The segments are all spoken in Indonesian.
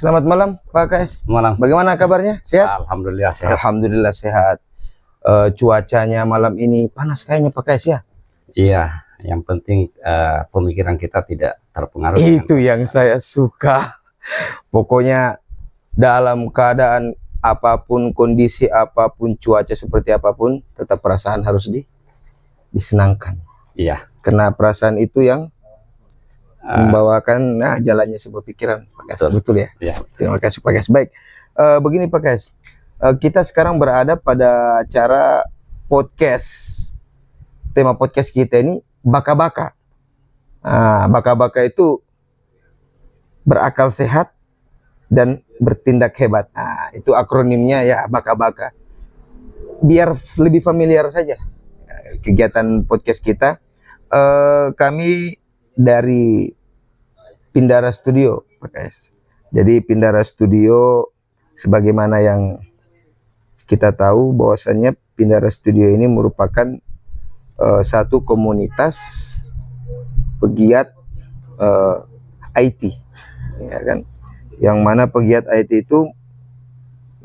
Selamat malam Pak KS. Malam. Bagaimana kabarnya? Sehat? Alhamdulillah sehat. Alhamdulillah sehat. Cuacanya malam ini panas kayaknya Pak KS ya? Iya, yang penting pemikiran kita tidak terpengaruh. Itu yang saya suka. Pokoknya dalam keadaan apapun, kondisi apapun, cuaca seperti apapun, tetap perasaan harus disenangkan. Iya. Karena perasaan itu yang membawakan jalannya sebuah pikiran Pak KS. Betul ya? Iya. Terima kasih Pak KS. Baik, begini Pak KS, kita sekarang berada pada acara podcast. Tema podcast kita ini Baka-Baka. Baka-Baka itu berakal sehat dan bertindak hebat. Itu akronimnya ya, Baka-Baka. Biar lebih familiar saja kegiatan podcast kita. Kami dari Pindara Studio, Pak KS. Jadi Pindara Studio, sebagaimana yang kita tahu bahwasannya Pindara Studio ini merupakan satu komunitas pegiat IT, ya kan? Yang mana pegiat IT itu,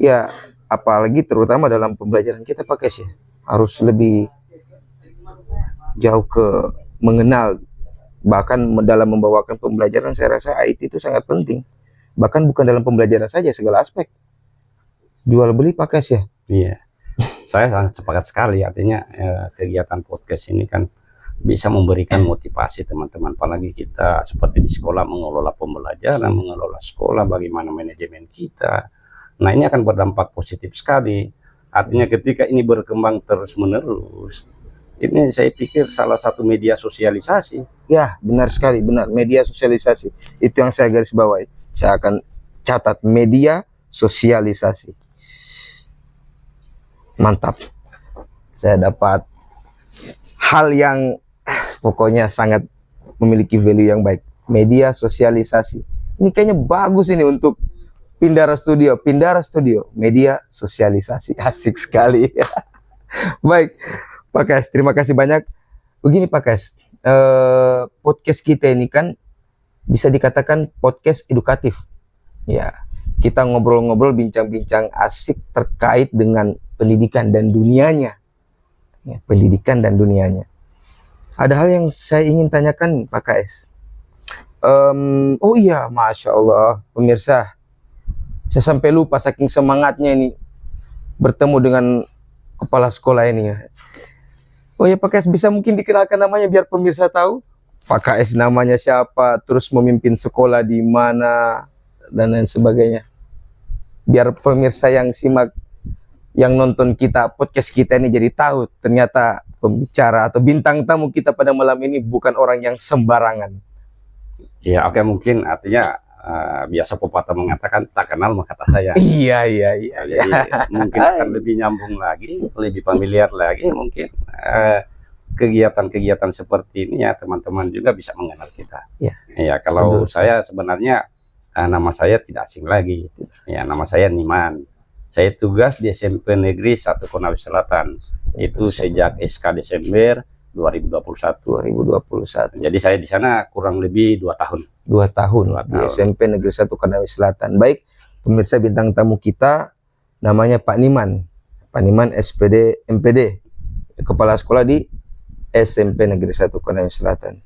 ya apalagi terutama dalam pembelajaran kita Pak KS ya, harus lebih jauh ke mengenal. Bahkan dalam membawakan pembelajaran saya rasa IT itu sangat penting. Bahkan bukan dalam pembelajaran saja, segala aspek. Jual beli Pak KS ya? Iya. Saya sangat sepakat sekali, artinya kegiatan podcast ini kan bisa memberikan motivasi teman-teman, apalagi kita seperti di sekolah mengelola pembelajaran, mengelola sekolah, bagaimana manajemen kita. Nah, ini akan berdampak positif sekali. Artinya ketika ini berkembang terus-menerus, ini saya pikir salah satu media sosialisasi. Ya, benar sekali, benar. Media sosialisasi. Itu yang saya garis bawahi. Saya akan catat media sosialisasi. Mantap. Saya dapat hal yang pokoknya sangat memiliki value yang baik. Media sosialisasi. Ini kayaknya bagus ini untuk Pindara Studio. Pindara Studio, media sosialisasi. Asik sekali. Baik. Pak KS, terima kasih banyak. Begini Pak KS, podcast kita ini kan bisa dikatakan podcast edukatif. Ya, kita ngobrol-ngobrol, bincang-bincang asik terkait dengan pendidikan dan dunianya. Ya, pendidikan dan dunianya. Ada hal yang saya ingin tanyakan Pak KS. Oh iya, Masya Allah, pemirsa. Saya sampai lupa saking semangatnya ini bertemu dengan kepala sekolah ini ya. Oh ya Pak KS, bisa mungkin dikenalkan namanya biar pemirsa tahu Pak KS namanya siapa, terus memimpin sekolah di mana, dan lain sebagainya. Biar pemirsa yang simak, yang nonton kita, podcast kita ini jadi tahu ternyata pembicara atau bintang tamu kita pada malam ini bukan orang yang sembarangan. Ya oke, mungkin artinya biasa pepatah mengatakan tak kenal maka tak sayang. Iya. Jadi mungkin akan lebih nyambung lagi, lebih familiar lagi mungkin kegiatan-kegiatan seperti ini ya, teman-teman juga bisa mengenal kita. Ya kalau betul. Saya sebenarnya nama saya tidak asing lagi. Ya, nama saya Niman. Saya tugas di SMP Negeri 1 Konawe Selatan. Itu sejak SK Desember 2021. Jadi saya di sana kurang lebih 2 tahun. 2 tahun di SMP Negeri 1 Konawe Selatan. Baik, pemirsa, bintang tamu kita namanya Pak Niman. Pak Niman SPD MPD, kepala sekolah di SMP Negeri 1 Konawe Selatan.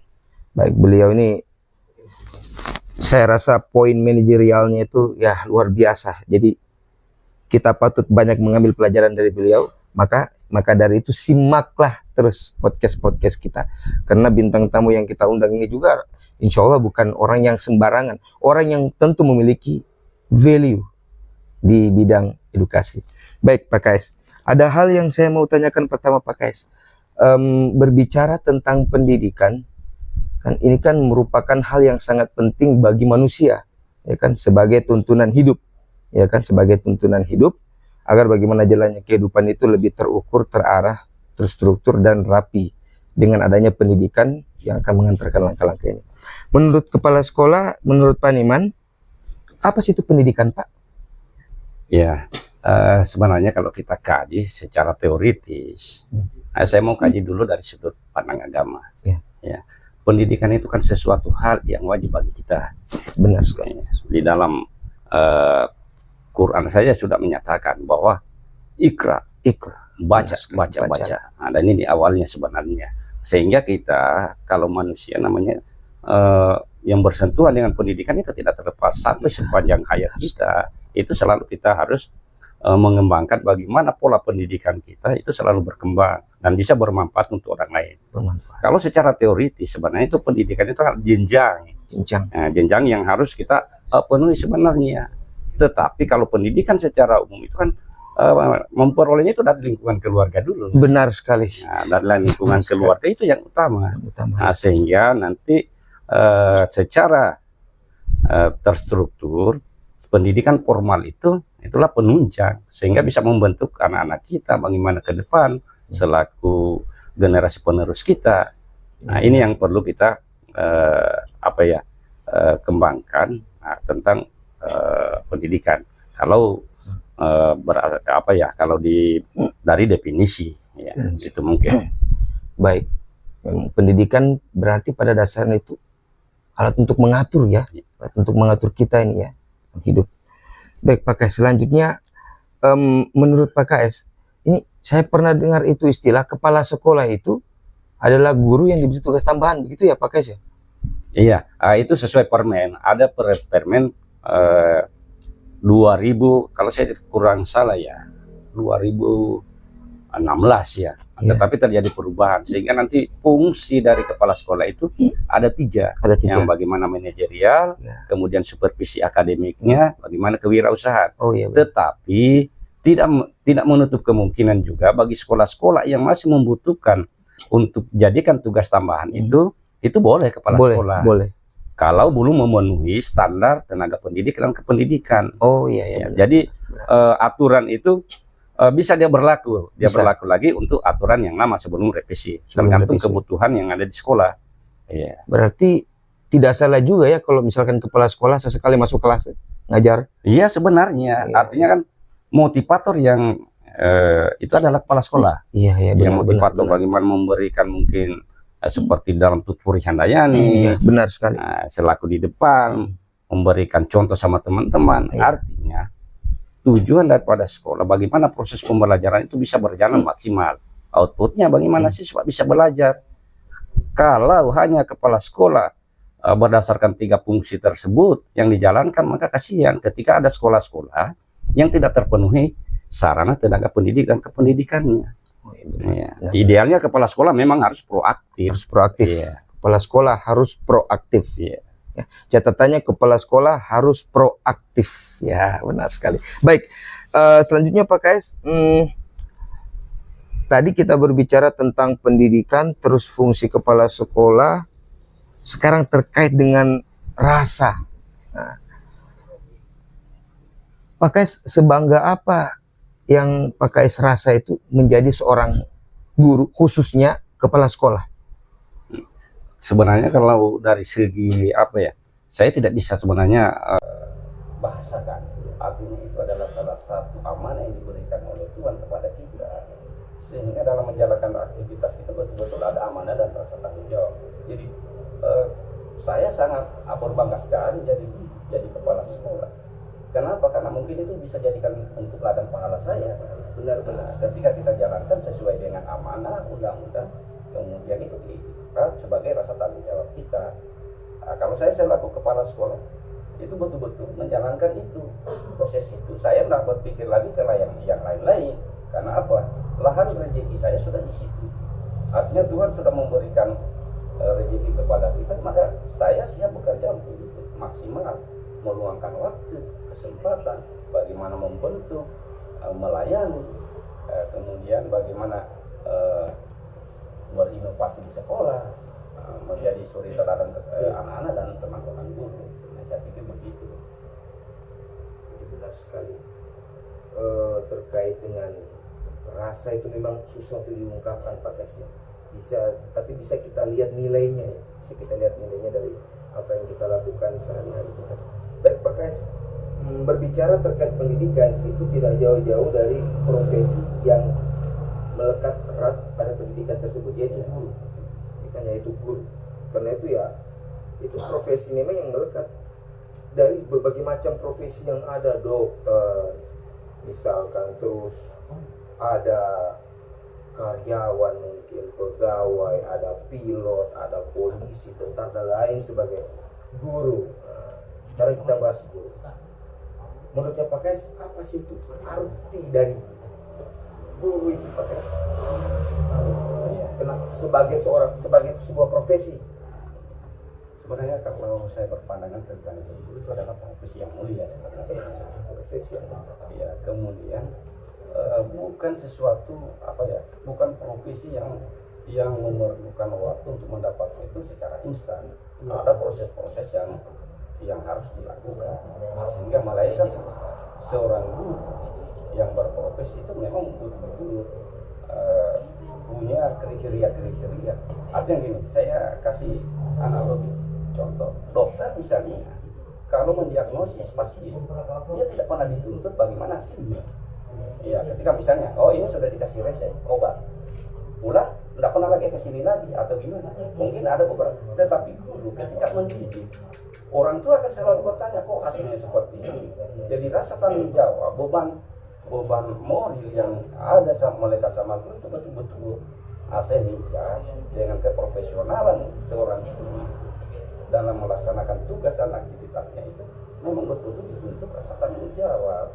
Baik, beliau ini saya rasa poin manajerialnya itu ya luar biasa. Jadi kita patut banyak mengambil pelajaran dari beliau. Maka dari itu simaklah terus podcast kita, karena bintang tamu yang kita undang ini juga insya Allah bukan orang yang sembarangan, orang yang tentu memiliki value di bidang edukasi. Baik Pak KS, ada hal yang saya mau tanyakan pertama Pak KS. Berbicara tentang pendidikan, kan ini kan merupakan hal yang sangat penting bagi manusia, ya kan, sebagai tuntunan hidup, ya kan, sebagai tuntunan hidup, agar bagaimana jalannya kehidupan itu lebih terukur, terarah, terstruktur, dan rapi dengan adanya pendidikan yang akan mengantarkan langkah-langkah ini. Menurut kepala sekolah, menurut Pak Niman, apa sih itu pendidikan Pak? Ya, sebenarnya kalau kita kaji secara teoritis, saya mau kaji dulu dari sudut pandang agama. Ya, pendidikan itu kan sesuatu hal yang wajib bagi kita. Benar sekali. Di dalam eh, Quran saja sudah menyatakan bahwa ikra, Ikra. baca, Benar sekali, baca. Nah, dan ini awalnya sebenarnya. Sehingga kita kalau manusia namanya yang bersentuhan dengan pendidikan itu tidak terlepas sampai sepanjang hayat kita. Itu selalu kita harus mengembangkan bagaimana pola pendidikan kita itu selalu berkembang dan bisa bermanfaat untuk orang lain. Bermanfaat. Kalau secara teoritis sebenarnya itu pendidikan itu jenjang. Jenjang. Nah, jenjang yang harus kita penuhi sebenarnya. Tetapi kalau pendidikan secara umum itu kan memperolehnya itu dari lingkungan keluarga dulu. Benar sekali. Nah, dari lingkungan keluarga itu yang utama. Nah, sehingga nanti secara terstruktur pendidikan formal itulah penunjang sehingga bisa membentuk anak-anak kita bagaimana ke depan selaku generasi penerus kita. Nah, ini yang perlu kita kembangkan tentang pendidikan. Kalau kalau dari definisi ya, itu mungkin. Baik. Pendidikan berarti pada dasarnya itu alat untuk mengatur ya, alat untuk mengatur kita ini ya, hidup. Baik Pak KS, selanjutnya menurut Pak KS, ini saya pernah dengar itu istilah kepala sekolah itu adalah guru yang diberi tugas tambahan, begitu ya Pak KS ya? Iya, itu sesuai permen. Ada permen 2000, kalau saya kurang salah ya, 2016 ya. Tetapi terjadi perubahan sehingga nanti fungsi dari kepala sekolah itu ada tiga. Yang bagaimana manajerial, kemudian supervisi akademiknya, bagaimana kewirausahaan. Tetapi tidak menutup kemungkinan juga bagi sekolah-sekolah yang masih membutuhkan untuk jadikan tugas tambahan itu boleh kepala sekolah. Boleh. Kalau belum memenuhi standar tenaga pendidik dan kependidikan. Jadi aturan itu bisa dia berlaku lagi untuk aturan yang lama sebelum revisi, tergantung kebutuhan yang ada di sekolah. Berarti tidak salah juga ya kalau misalkan kepala sekolah sesekali masuk kelas ngajar. Iya sebenarnya, artinya kan motivator yang itu adalah kepala sekolah. Yang motivator bagaimana memberikan mungkin seperti dalam Tutpuri Handayani, benar sekali. Selaku di depan memberikan contoh sama teman-teman. Artinya tujuan daripada sekolah bagaimana proses pembelajaran itu bisa berjalan maksimal. Outputnya bagaimana siswa bisa belajar. Kalau hanya kepala sekolah berdasarkan 3 fungsi tersebut yang dijalankan, maka kasihan ketika ada sekolah-sekolah yang tidak terpenuhi sarana tenaga pendidik dan kependidikannya. Idealnya kepala sekolah memang harus proaktif. Kepala sekolah harus proaktif. Catatannya kepala sekolah harus proaktif. Ya, benar sekali. Baik, selanjutnya Pak KS, tadi kita berbicara tentang pendidikan, terus fungsi kepala sekolah. Sekarang terkait dengan rasa. Pak KS, sebangga apa yang Pak KS rasa itu menjadi seorang guru, khususnya kepala sekolah? Sebenarnya kalau dari segi saya tidak bisa sebenarnya bahasakan. Artinya itu adalah salah satu amanah yang diberikan oleh Tuhan kepada kita, sehingga dalam menjalankan aktivitas kita betul-betul ada amanah dan rasa tanggung jawab. Jadi saya sangat berbangga sekali jadi kepala sekolah. Kenapa? Karena mungkin itu bisa jadikan untuk ladang pahala saya. Benar-benar ketika kita jalankan sesuai dengan amanah undang-undang, kemudian itu sebagai rasa tanggung jawab kita. Kalau saya selaku kepala sekolah itu betul-betul menjalankan itu, proses itu. Saya tidak berpikir lagi ke yang lain-lain. Karena apa? Lahan rezeki saya sudah di situ. Artinya Tuhan sudah memberikan rezeki kepada kita, maka saya siap bekerja untuk itu maksimal, meluangkan waktu, kesempatan, bagaimana membentuk, melayani, kemudian bagaimana berinovasi di sekolah, menjadi suri teladan anak-anak dan teman-teman guru. Saya pikir begitu. Benar sekali. Terkait dengan rasa itu memang susah untuk diungkapkan Pak KS. Tapi bisa kita lihat nilainya ya. Bisa kita lihat nilainya dari apa yang kita lakukan sehari-hari. Baik Pak KS, berbicara terkait pendidikan itu tidak jauh-jauh dari profesi yang melekat erat pada pendidikan tersebut, yaitu guru. Yaitu guru. Karena itu ya, itu profesi memang yang melekat. dari berbagai macam profesi yang ada, dokter misalkan, terus ada karyawan mungkin, pegawai, ada pilot, ada polisi, tentara dan lain sebagainya. Guru. Nah, sekarang kita bahas guru. Menurutnya Pak Kais, apa sih itu arti dari guru itu Pak Kais? Kenapa sebagai sebuah profesi? Sebenarnya kalau saya berpandangan tentang guru itu adalah profesi yang mulia sebenarnya. Profesi yang Ya, kemudian bukan sesuatu bukan profesi yang memerlukan waktu untuk mendapatkan itu secara instan. Ada proses-proses yang harus dilakukan, sehingga melahirkan seorang guru yang berprofesi itu memang betul-betul punya kriteria. Artinya gini, saya kasih analogi contoh, dokter misalnya kalau mendiagnosis pasien, dia tidak pernah dituntut bagaimana hasilnya. Ya, ketika misalnya, ini sudah dikasih resep obat, pulang tidak pernah lagi kesini lagi atau gimana? Mungkin ada beberapa, tetapi guru ketika mendidik, orang tua akan selalu bertanya, kok hasilnya seperti ini? Jadi rasa tanggung jawab, beban moral yang ada melekat sama guru itu betul-betul sehingga dengan keprofesionalan seorang guru dalam melaksanakan tugas dan aktivitasnya itu memang betul-betul dituntut rasa tanggung jawab.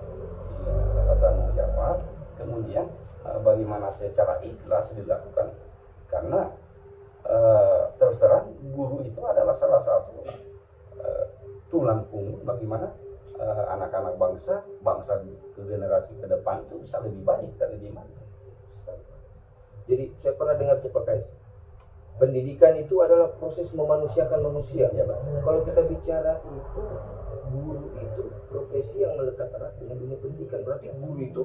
Rasa tanggung jawab, kemudian bagaimana secara ikhlas dilakukan, karena terus terang guru itu adalah salah satu tulang punggung bagaimana anak-anak bangsa ke generasi ke depan itu bisa lebih baik dan lebih maju. Jadi saya pernah dengar Pak Kais, pendidikan itu adalah proses memanusiakan manusia. Ya, Pak. Kalau kita bicara itu, guru itu profesi yang melekat erat dengan dunia pendidikan. Berarti guru itu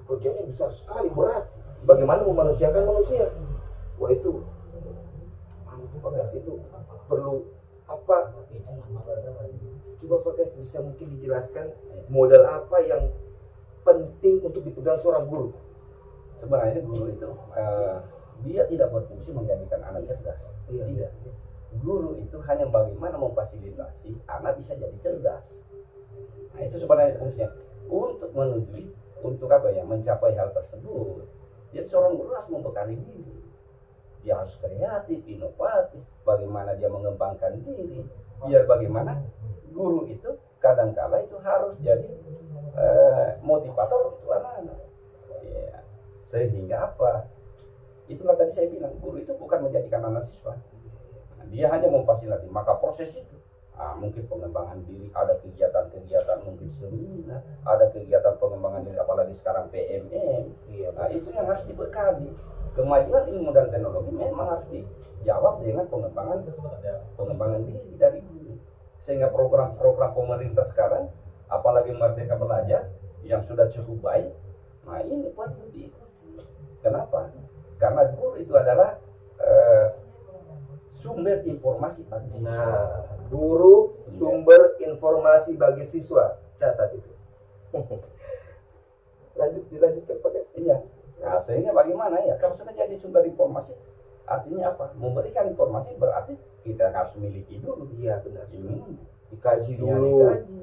pekerjaannya besar sekali, berat. Bagaimana memanusiakan manusia? Wah itu, Pak Kais, itu perlu apa? Coba Pak Kais bisa mungkin dijelaskan modal apa yang penting untuk dipegang seorang guru? Sebenarnya guru itu dia tidak berfungsi menjadikan anak cerdas. Tidak. Guru itu hanya bagaimana memfasilitasi anak bisa jadi cerdas. Nah, itu sebenarnya fungsinya. Untuk mencapai hal tersebut. Jadi seorang guru harus membekali diri. Dia harus kreatif, inovatif, bagaimana dia mengembangkan diri. Biar bagaimana guru itu kadangkala itu harus jadi motivator untuk anak-anak. Ya. Sehingga apa? Itulah tadi saya bilang, guru itu bukan menjadikan anak siswa. Dia hanya memfasilitasi. Maka proses itu mungkin pengembangan diri, ada kegiatan mungkin seminar, ada kegiatan pengembangan diri, apalagi sekarang PMN. Nah, itu yang harus dibekali. Kemajuan ilmu dan teknologi memang harus dijawab dengan pengembangan diri dari guru. Sehingga program-program pemerintah sekarang, apalagi Merdeka Belajar yang sudah cukup baik, nah ini perlu diikuti. Kenapa? Karena guru itu adalah sumber informasi bagi siswa. Nah, guru sumber informasi bagi siswa. Catat itu. Dilanjutkan Pak Kais. Iya. Nah, sehingga bagaimana ya? Kalau sudah jadi sumber informasi, artinya apa? Memberikan informasi berarti kita harus miliki dulu. Iya benar. Dikaji Ya, dulu. dikaji.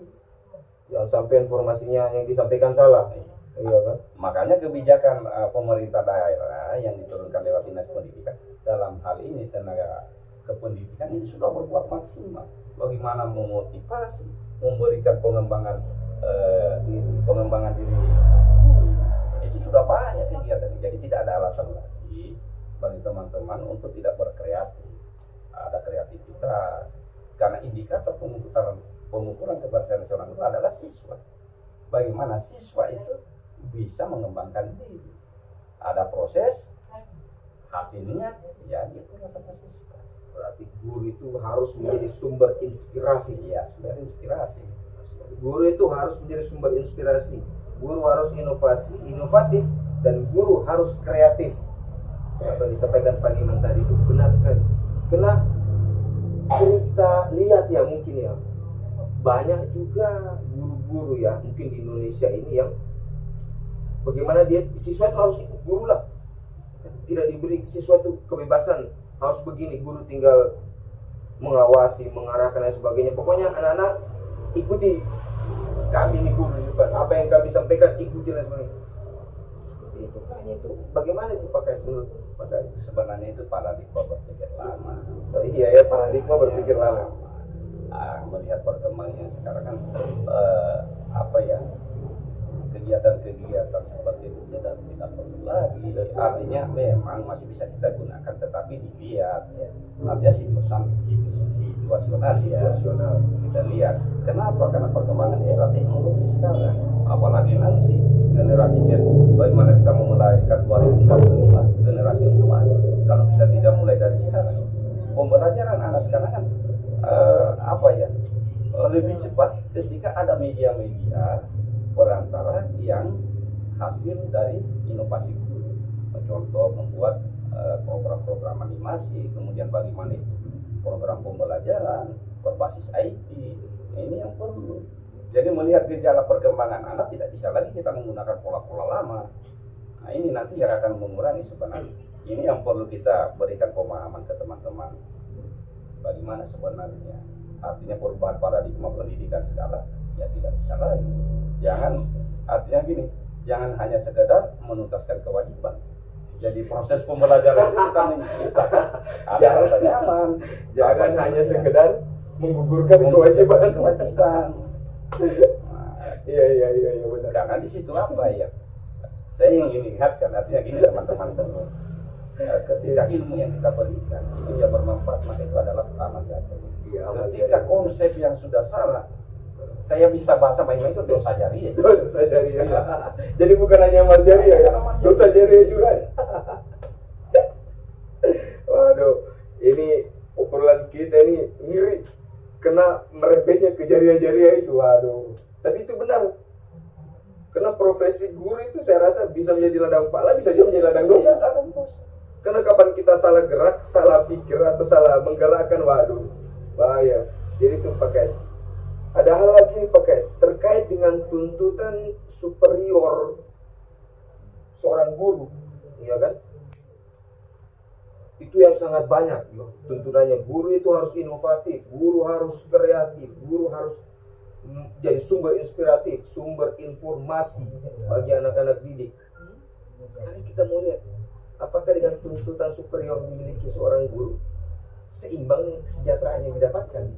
Jangan sampai informasinya yang disampaikan salah. Iya kan? Makanya kebijakan pemerintah daerah yang diturunkan lewat Dinas Pendidikan dalam hal ini tenaga kependidikan ini sudah berbuat maksimal. Bagaimana memotivasi, memberikan pengembangan diri. Itu sudah banyak kegiatan. Jadi tidak ada alasan lagi bagi teman-teman untuk tidak berkreatif. Ada kreativitas. Karena indikator pengukuran keberhasilan seorang guru adalah siswa. Bagaimana siswa itu bisa mengembangkan diri. Ada proses, hasilnya ya dia rasa siswa. Berarti guru itu harus menjadi sumber inspirasi. Iya, sumber inspirasi. Guru itu harus menjadi sumber inspirasi. Guru harus inovatif, dan guru harus kreatif. Apa yang disampaikan Pak Iman tadi itu benar sekali. Karena sering kita lihat ya, mungkin ya, banyak juga guru-guru ya mungkin di Indonesia ini yang bagaimana dia siswa itu harus ikut guru lah, tidak diberi siswa itu kebebasan harus begini, guru tinggal mengawasi, mengarahkan dan sebagainya. Pokoknya anak-anak ikuti kami nih guru di depan, apa yang kami sampaikan ikuti dan sebagainya. Seperti itu kayaknya itu bagaimana itu pakai menurut Pak Gani? Sebenarnya itu paradigma berpikir lama. Oh, iya ya, paradigma berpikir lama. Melihat perkembangan sekarang kan apa ya, kegiatan-kegiatan seperti itu tidak perlu lagi. Artinya memang masih bisa kita gunakan, tetapi dilihat artinya situasional ya. Kita lihat kenapa, karena perkembangan era teknologi sekarang, apalagi nanti generasi Z, bagaimana kita memulaikan 2045 generasi emas kalau kita tidak mulai dari sekarang. Pembelajaran anak sekarang kan apa ya, lebih cepat ketika ada media-media perantara yang hasil dari inovasi guru. Contoh membuat program-program animasi, kemudian bagaimana itu program pembelajaran berbasis IT. Ini yang perlu. Jadi melihat gejala perkembangan anak, tidak bisa lagi kita menggunakan pola-pola lama. Nah ini nanti yang akan mengurangi sebenarnya. Ini yang perlu kita berikan pemahaman ke teman-teman. Bagaimana sebenarnya artinya perubahan paradigma pendidikan sekarang, ya tidak bisa lagi. Jangan, artinya gini, jangan hanya sekedar menuntaskan kewajiban. Jadi proses pembelajaran itu bukan menciptakan ada rasa nyaman. Jangan hanya sekedar menggugurkan kewajiban. Iya benar. Karena di situ apa ya? Saya ingin lihatkan, artinya gini teman-teman, ketika ilmu yang kita berikan itu dia bermanfaat, maka itu adalah amal jariah. Ketika konsep yang sudah salah, saya bisa bahasa main-main itu dosa jariah. Dosa jariah. Jadi bukan hanya amal jariah ya, dosa jariah juga. Waduh, ini obrolan kita ini ngeri, kena merembetnya ke jariah-jariah itu. Waduh, tapi itu benar. Karena profesi guru itu saya rasa bisa menjadi ladang pahala, bisa juga menjadi ladang dosa. Karena kapan kita salah gerak, salah pikir atau salah menggerakkan, waduh, bahaya. Jadi itu Pak Kes. Ada hal lagi nih Pak Kes, terkait dengan tuntutan superior seorang guru, ya kan? Itu yang sangat banyak, tuntutannya. Guru itu harus inovatif, guru harus kreatif, guru harus jadi sumber inspiratif, sumber informasi bagi anak-anak didik. Sekarang kita mau lihat, apakah dengan tuntutan superior dimiliki seorang guru seimbang dengan kesejahteraan yang didapatkan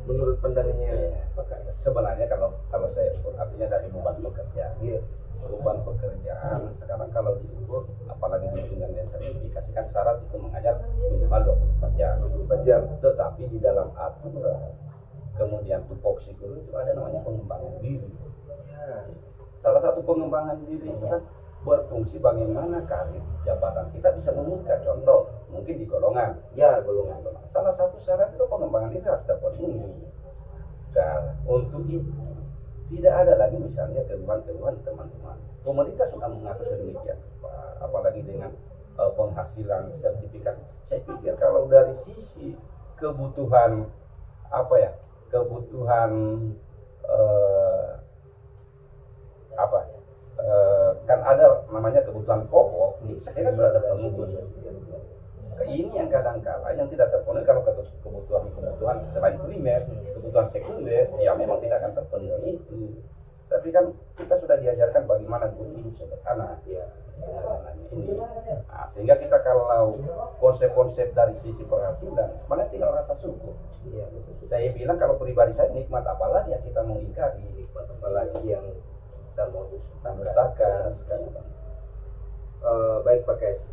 menurut pandangannya Pak? Sebenarnya kalau saya artinya dari beban pekerja, beban pekerjaan sekarang kalau diukur, apalagi dengan yang sertifikasi kan syarat itu mengajar minimal 24 jam. Tetapi di dalam aturan kemudian tupoksi guru itu ada namanya pengembangan diri. Salah satu pengembangan diri itu kan berfungsi bagaimana karir jabatan kita bisa meningkat. Contoh mungkin di golongan, golongan. Salah satu syarat itu pengembangan diri harus terpenuhi. Dan untuk itu tidak ada lagi misalnya keluhan-keluhan teman-teman. Pemerintah sudah mengatur sedemikian, apalagi dengan penghasilan sertifikat. Saya pikir kalau dari sisi kebutuhan kan ada namanya kebutuhan pokok, saya kira sudah terpenuhi. Ini yang kadang-kala yang tidak terpenuhi kalau kebutuhan selain primer, kebutuhan sekunder, ya memang tidak akan terpenuhi itu. Tapi kan kita sudah diajarkan bagaimana guru hidup sederhana, ini. Nah, sehingga kita kalau konsep-konsep dari sisi penghasilan, sebenarnya tinggal rasa syukur. Saya bilang kalau pribadi saya, nikmat apalagi yang kita mau ingkari, Nikmat apalagi yang kita mau dustakan sekarang. Baik Pak Kes.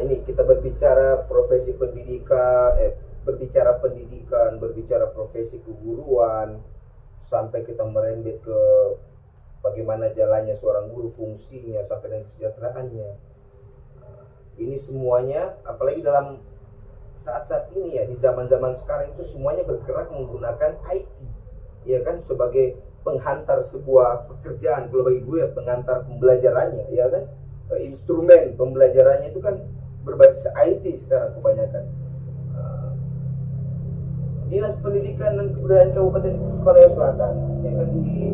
Ini kita berbicara profesi pendidikan, berbicara pendidikan, berbicara profesi keguruan, sampai kita merembet ke bagaimana jalannya seorang guru, fungsinya sampai dengan kesejahteraannya. Ini semuanya, apalagi dalam saat-saat ini ya, di zaman-zaman sekarang itu semuanya bergerak menggunakan IT, ya kan, sebagai penghantar sebuah pekerjaan. Kalau bagi gue ya pengantar pembelajarannya, ya kan, instrumen pembelajarannya itu kan berbasis IT sekarang kebanyakan. Dinas Pendidikan dan Kebudayaan Kabupaten Korea Selatan, ya kan, di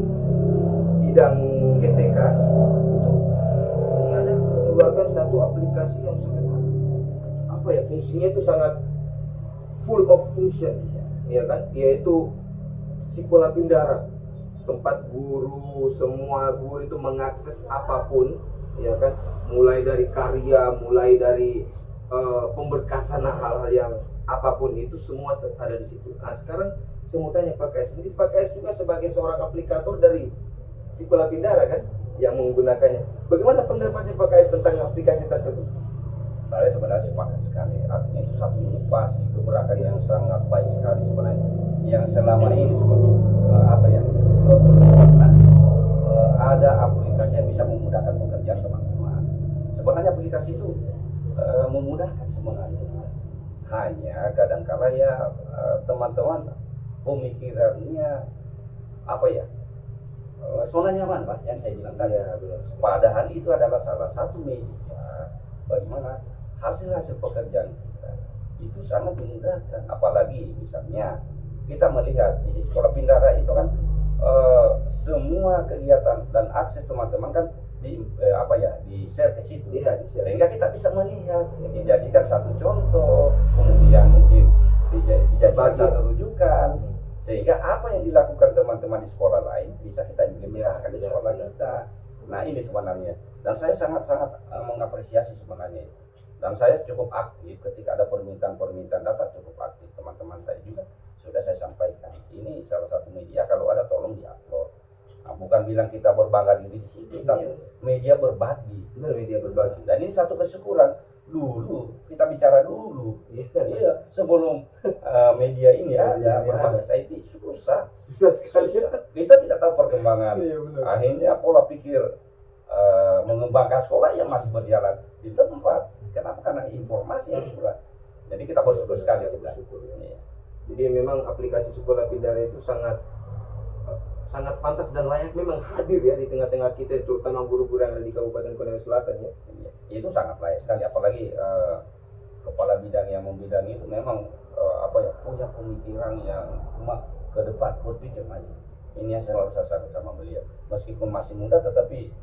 bidang GTK itu ada mengeluarkan satu aplikasi yang sangat fungsinya itu sangat full of function, ya kan, yaitu Sekolah Pindara, tempat guru, semua guru itu mengakses apapun, ya kan, mulai dari karya, mulai dari pemberkasan hal-hal yang apapun itu semua ada di situ. Nah sekarang saya mau tanya Pak KS, mungkin Pak KS juga sebagai seorang aplikator dari Sekolah Pindara kan, yang menggunakannya. Bagaimana pendapatnya Pak KS tentang aplikasi tersebut? Saya sebenarnya sepakat sekali, artinya itu satu inovasi gebrakan yang sangat baik sekali sebenarnya, yang selama ini ada aplikasi yang bisa memudahkan pekerjaan teman-teman. Sebenarnya aplikasi itu memudahkan sebenarnya, hanya kadangkala ya teman-teman pemikirannya zona nyaman Pak, yang saya bilang tadi. Padahal itu adalah salah satu media bagaimana hasil pekerjaan kita itu sangat memudahkan. Apalagi misalnya kita melihat di Sekolah Pindara itu kan semua kegiatan dan akses teman-teman kan di share ke situ, sehingga kita bisa melihat, dijadikan satu contoh, kemudian mungkin dijadikan satu rujukan, sehingga apa yang dilakukan teman-teman di sekolah lain bisa kita implementasikan di sekolah kita. Nah ini sebenarnya, dan saya sangat-sangat mengapresiasi sebenarnya itu. Dan saya cukup aktif ketika ada permintaan data, cukup aktif. Teman-teman saya juga sudah saya sampaikan, ini salah satu media, kalau ada tolong diupload. Nah, bukan bilang kita berbangga diri di situ, tapi media berbagi. Media berbagi. Dan ini satu kesyukuran. Dulu kita bicara dulu, sebelum media ini ada berbasis IT, susah sekali. Kita tidak tahu perkembangan. Akhirnya pola pikir mengembangkan sekolah yang masih berjalan di tempat. Kenapa? Karena informasi yang kurang. Jadi kita bersyukur sekali. Jadi memang aplikasi Sekolah Pindara itu sangat pantas dan layak memang hadir ya di tengah-tengah kita, terutama guru-guru yang ada di Kabupaten Konawe Selatan ya. Itu sangat layak sekali, apalagi kepala bidang yang membidangi itu memang punya pemikiran yang ke depan, berpikir maju. Ini yang selalu saya salut sama beliau. Meskipun masih muda, tetapi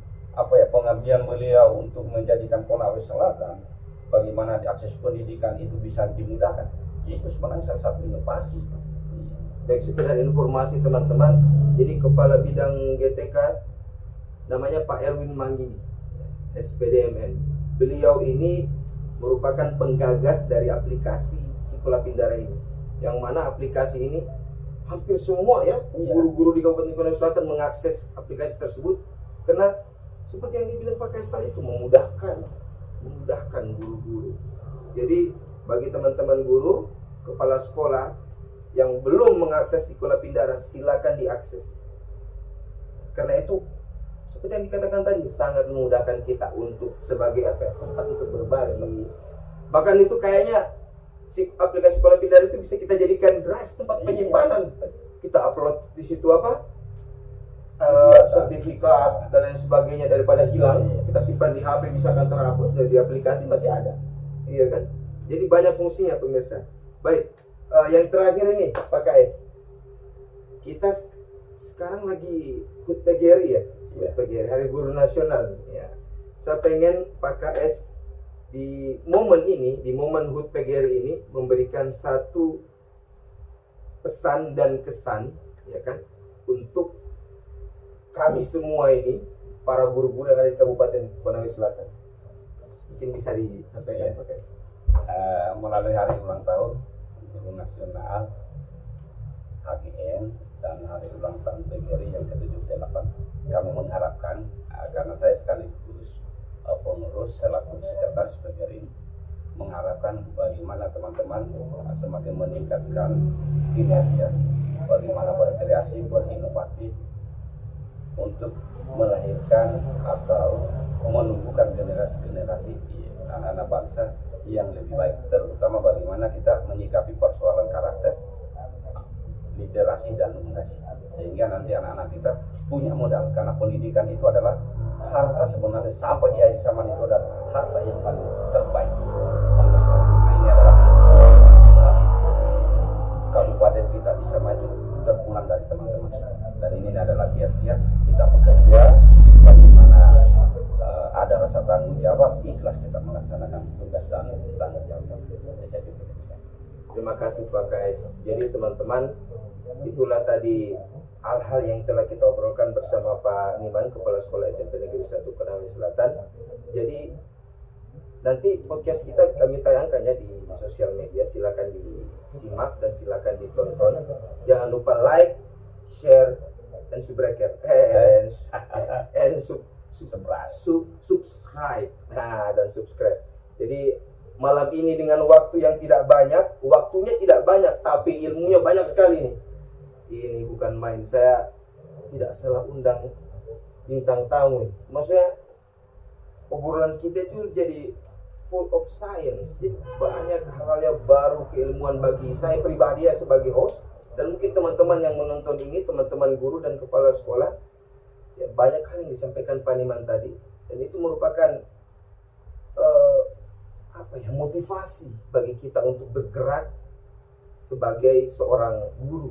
pengabdian beliau untuk menjadikan Konawe Selatan, bagaimana akses pendidikan itu bisa dimudahkan, itu sebenarnya salah satu inovasi. Baik, sekedar informasi teman-teman, jadi kepala bidang GTK namanya Pak Erwin Manggini, SPDMN. Beliau ini merupakan penggagas dari aplikasi Sekolah Pindara ini, yang mana aplikasi ini hampir semua guru-guru di Kabupaten Konawe Selatan mengakses aplikasi tersebut, karena seperti yang dibilang Pak KS tadi itu memudahkan guru-guru. Jadi bagi teman-teman guru, kepala sekolah yang belum mengakses Sekolah Pindara, silakan diakses. Karena itu seperti yang dikatakan tadi, sangat memudahkan kita untuk sebagai tempat untuk berbagi. Bahkan itu kayaknya si aplikasi Sekolah Pindara itu bisa kita jadikan drive, tempat penyimpanan. Kita upload di situ sertifikat dan lain sebagainya, daripada hilang kita simpan di HP, misalkan terhapus, dari aplikasi masih ada, iya kan? Jadi banyak fungsinya pemirsa. Baik, yang terakhir ini Pak KS, kita sekarang lagi HUT PGRI ya, HUT PGRI, Hari Guru Nasional ya. Saya pengen Pak KS di momen ini, di momen HUT PGRI ini, memberikan satu pesan dan kesan, ya kan, untuk kami semua ini, para guru-guru yang ada di Kabupaten Konawe Selatan. Mungkin bisa disampaikan Pak KS. Melalui hari ulang tahun Guru Nasional HGN dan hari ulang tahun PGRI yang ke-78, kami mengharapkan, karena saya sekaligus pengurus selaku sekretaris PGRI, mengharapkan bagaimana teman-teman semakin meningkatkan kinerja, bagaimana berkreasi, berinovatif untuk melahirkan atau menumbuhkan generasi-generasi anak-anak bangsa yang lebih baik, terutama bagaimana kita menyikapi persoalan karakter, literasi dan numerasi, sehingga nanti anak-anak kita punya modal, karena pendidikan itu adalah harta sebenarnya, sampai di akhir zaman itu adalah harta yang paling terbaik sampai sekarang. Nah, ini adalah kabupaten kita bisa maju terpulang dari teman-teman semua. Dan ini adalah kiat-kiat kita bekerja bagaimana ada rasa tanggung jawab, ikhlas kita melaksanakan tugas dan tanggung jawab. Terima kasih Pak Kais. Jadi teman-teman, itulah tadi hal-hal yang telah kita obrolkan bersama Pak Niman, Kepala Sekolah SMP Negeri 1 Konawe Selatan. Jadi nanti podcast kita kami tayangkannya di sosial media, silakan disimak dan silakan ditonton. Jangan lupa like, share, dan subscribe. Subscribe. Nah, dan subscribe. Jadi malam ini dengan waktu yang tidak banyak, waktunya tidak banyak, tapi ilmunya banyak sekali nih. Ini bukan main, saya tidak salah undang bintang tamu. Maksudnya obrolan kita itu jadi full of science, jadi banyak hal-hal yang baru, keilmuan bagi saya pribadi ya sebagai host, dan mungkin teman-teman yang menonton ini, teman-teman guru dan kepala sekolah, ya banyak hal yang disampaikan Pak Niman tadi, dan itu merupakan motivasi bagi kita untuk bergerak sebagai seorang guru.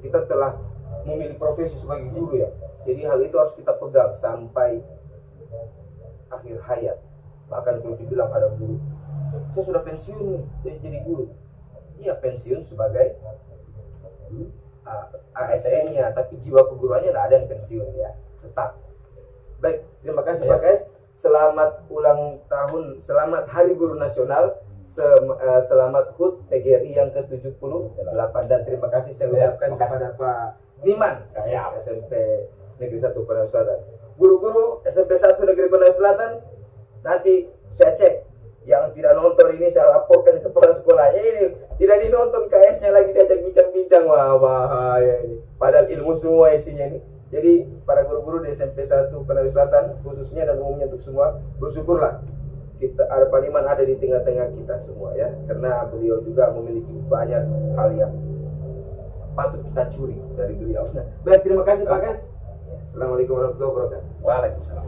Kita telah memilih profesi sebagai guru ya, jadi hal itu harus kita pegang sampai akhir hayat. Bahkan kalau dibilang ada guru, saya sudah pensiun nih jadi guru, iya pensiun sebagai ASN-nya, tapi jiwa keguruannya tidak ada yang pensiun ya, tetap. Baik, terima kasih Pak Kais. Selamat ulang tahun, selamat Hari Guru Nasional, selamat HUT PGRI yang ke-78, dan terima kasih saya ucapkan kepada Pak Niman, SMP Negeri 1 Konawe Selatan. Guru-guru SMP 1 Negeri Konawe Selatan, nanti saya cek yang tidak nonton ini, saya laporkan ke kepala sekolahnya, ini tidak dinonton, KS-nya lagi diajak bincang-bincang. Wah bahaya ini, padahal ilmu semua isinya ini. Jadi para guru-guru di SMP 1 Konawe Selatan khususnya dan umumnya untuk semua, bersyukurlah kita ada Pak Niman ada di tengah-tengah kita semua ya, karena beliau juga memiliki banyak hal yang patut kita curi dari beliau. Nah, baik, terima kasih Pak Kais. Assalamualaikum warahmatullahi wabarakatuh. Waalaikumsalam.